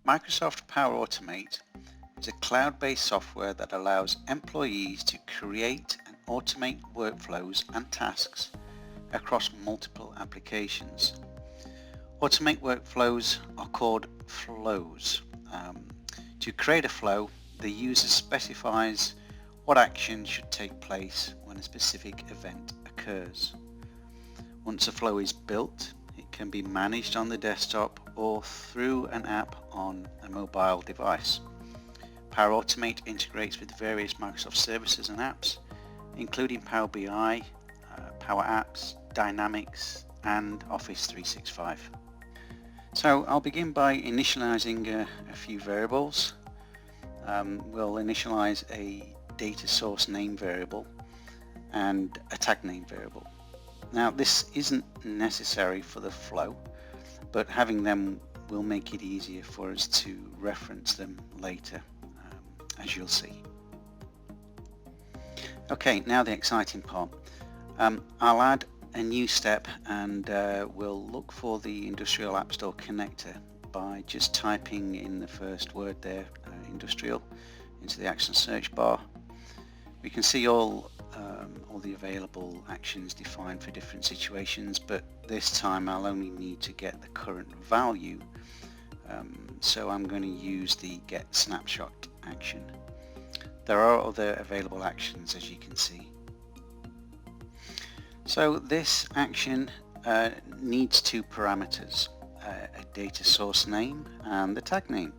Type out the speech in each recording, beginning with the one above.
Microsoft Power Automate is a cloud-based software that allows employees to create and automate workflows and tasks across multiple applications. Automate workflows are called flows. To create a flow, the user specifies what action should take place when a specific event occurs. Once a flow is built, it can be managed on the desktop or through an app on a mobile device. Power Automate integrates with various Microsoft services and apps, including Power BI, Power Apps, Dynamics, and Office 365. So I'll begin by initializing a few variables. We'll initialize a data source name variable and a tag name variable. Now this isn't necessary for the flow, but having them will make it easier for us to reference them later, as you'll see. Okay, now the exciting part. I'll add a new step and we'll look for the Industrial App Store connector by just typing in the first word there, industrial, into the action search bar. We can see all the available actions defined for different situations, but this time I'll only need to get the current value, so I'm going to use the get snapshot action. There are other available actions, as you can see. So this action needs two parameters, a data source name and the tag name.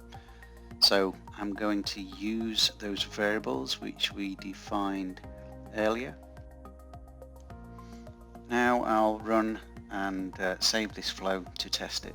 So I'm going to use those variables which we defined earlier. Now I'll run and save this flow to test it.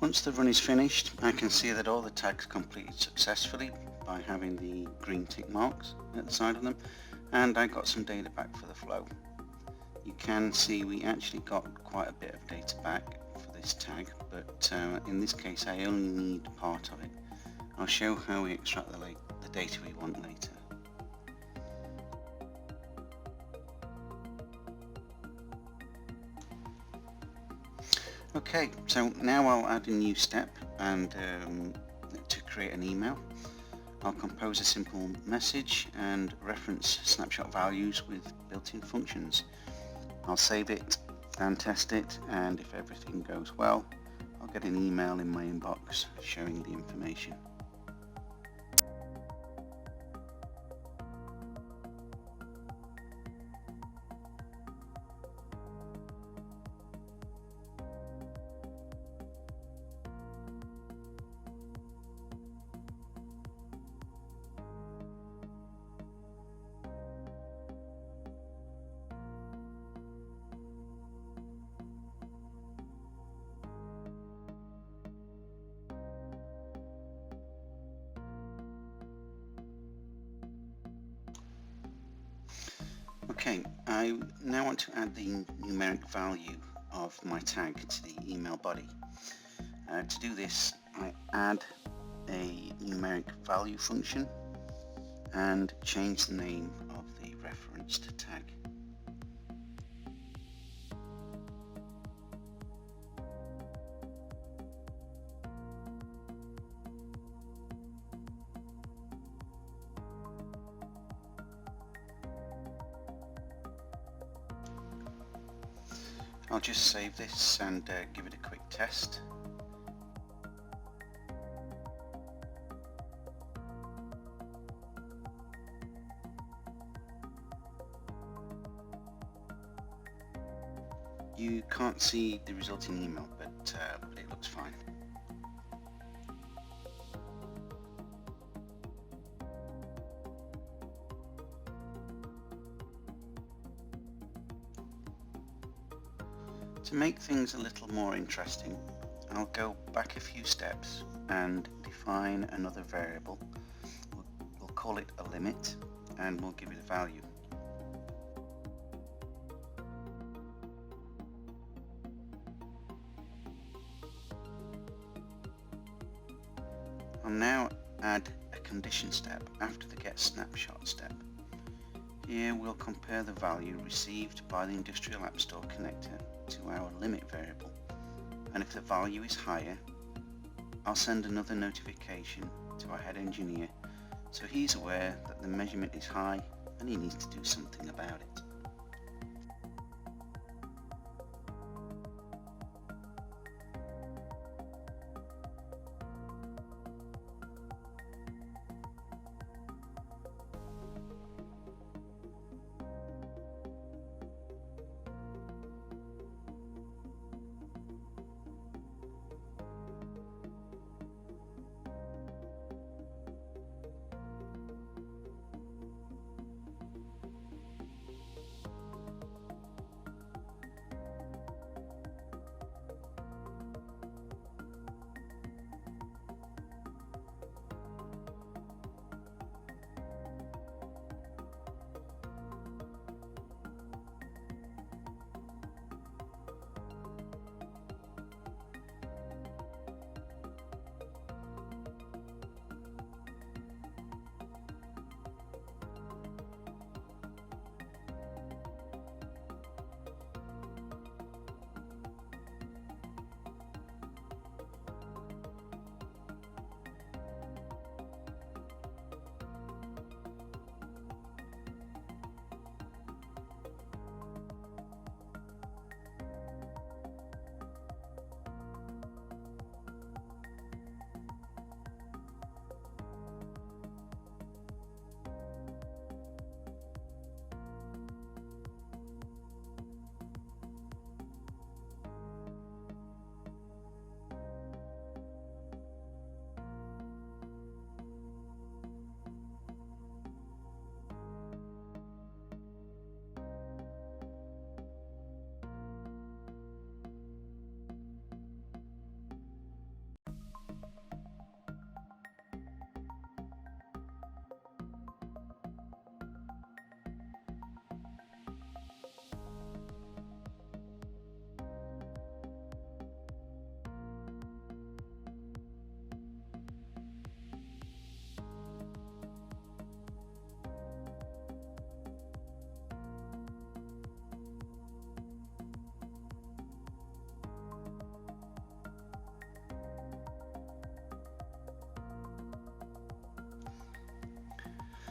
Once the run is finished, I can see that all the tags completed successfully by having the green tick marks at the side of them, and I got some data back for the flow. You can see we actually got quite a bit of data back for this tag, but in this case I only need part of it. I'll show how we extract the data we want later. Okay, so now I'll add a new step and to create an email. I'll compose a simple message and reference snapshot values with built-in functions. I'll save it and test it, and if everything goes well, I'll get an email in my inbox showing the information. Okay, I now want to add the numeric value of my tag to the email body. To do this, I add a numeric value function and change the name of the referenced tag. I'll just save this and give it a quick test. You can't see the resulting email, but it looks fine. To make things a little more interesting, I'll go back a few steps and define another variable. We'll call it a limit and we'll give it a value. I'll now add a condition step after the get snapshot step. Here we'll compare the value received by the Industrial App Store connector to our limit variable, and if the value is higher, I'll send another notification to our head engineer so he's aware that the measurement is high and he needs to do something about it.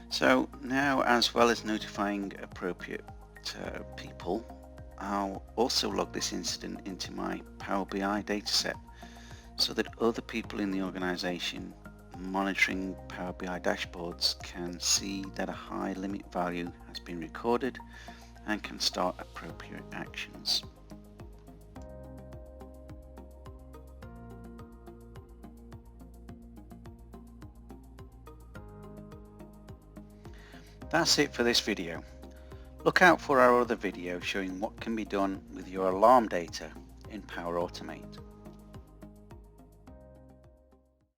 So now, as well as notifying appropriate people, I'll also log this incident into my Power BI dataset so that other people in the organization monitoring Power BI dashboards can see that a high limit value has been recorded and can start appropriate actions. That's it for this video. Look out for our other video showing what can be done with your alarm data in Power Automate.